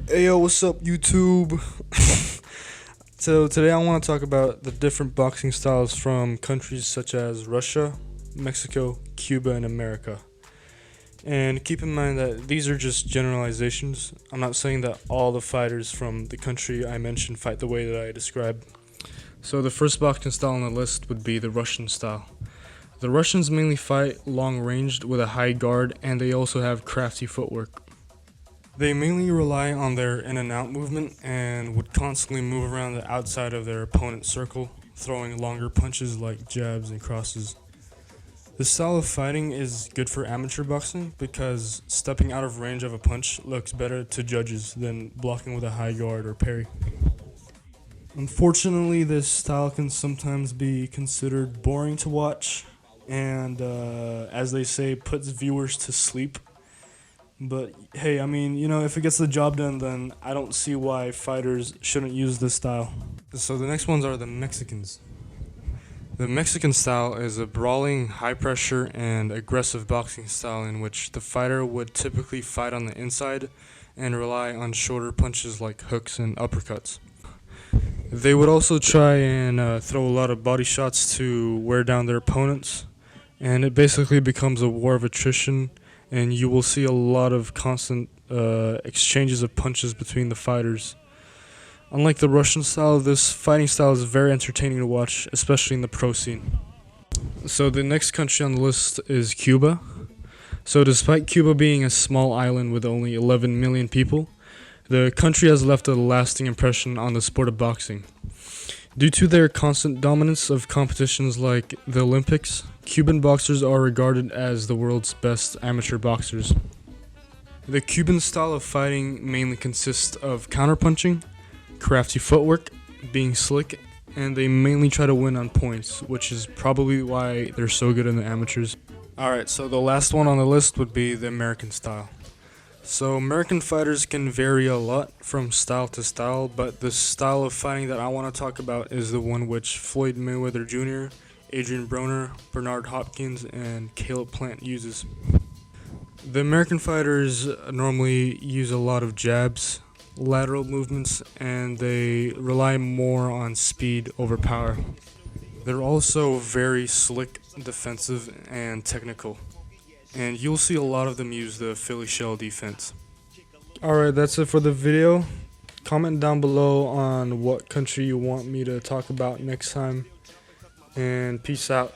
Hey yo, what's up, YouTube? So today I want to talk about the different boxing styles from countries such as Russia, Mexico, Cuba, and America. And keep in mind that these are just generalizations. I'm not saying that all the fighters from the country I mentioned fight the way that I described. So the first boxing style on the list would be the Russian style. The Russians mainly fight long-ranged with a high guard, and they also have crafty footwork. They mainly rely on their in and out movement and would constantly move around the outside of their opponent's circle, throwing longer punches like jabs and crosses. This style of fighting is good for amateur boxing because stepping out of range of a punch looks better to judges than blocking with a high guard or parry. Unfortunately, this style can sometimes be considered boring to watch and, as they say, puts viewers to sleep. But hey, I mean, if it gets the job done, then I don't see why fighters shouldn't use this style. So the next ones are the Mexicans. The Mexican style is a brawling, high-pressure, and aggressive boxing style in which the fighter would typically fight on the inside and rely on shorter punches like hooks and uppercuts. They would also try and throw a lot of body shots to wear down their opponents, and it basically becomes a war of attrition, and you will see a lot of constant exchanges of punches between the fighters. Unlike the Russian style, this fighting style is very entertaining to watch, especially in the pro scene. So the next country on the list is Cuba. So despite Cuba being a small island with only 11 million people, the country has left a lasting impression on the sport of boxing. Due to their constant dominance of competitions like the Olympics, Cuban boxers are regarded as the world's best amateur boxers. The Cuban style of fighting mainly consists of counterpunching, crafty footwork, being slick, and they mainly try to win on points, which is probably why they're so good in the amateurs. Alright, so the last one on the list would be the American style. So American fighters can vary a lot from style to style, but the style of fighting that I want to talk about is the one which Floyd Mayweather Jr., Adrian Broner, Bernard Hopkins, and Caleb Plant uses. The American fighters normally use a lot of jabs, lateral movements, and they rely more on speed over power. They're also very slick, defensive, and technical. And you'll see a lot of them use the Philly shell defense. Alright, that's it for the video. Comment down below on what country you want me to talk about next time. And peace out.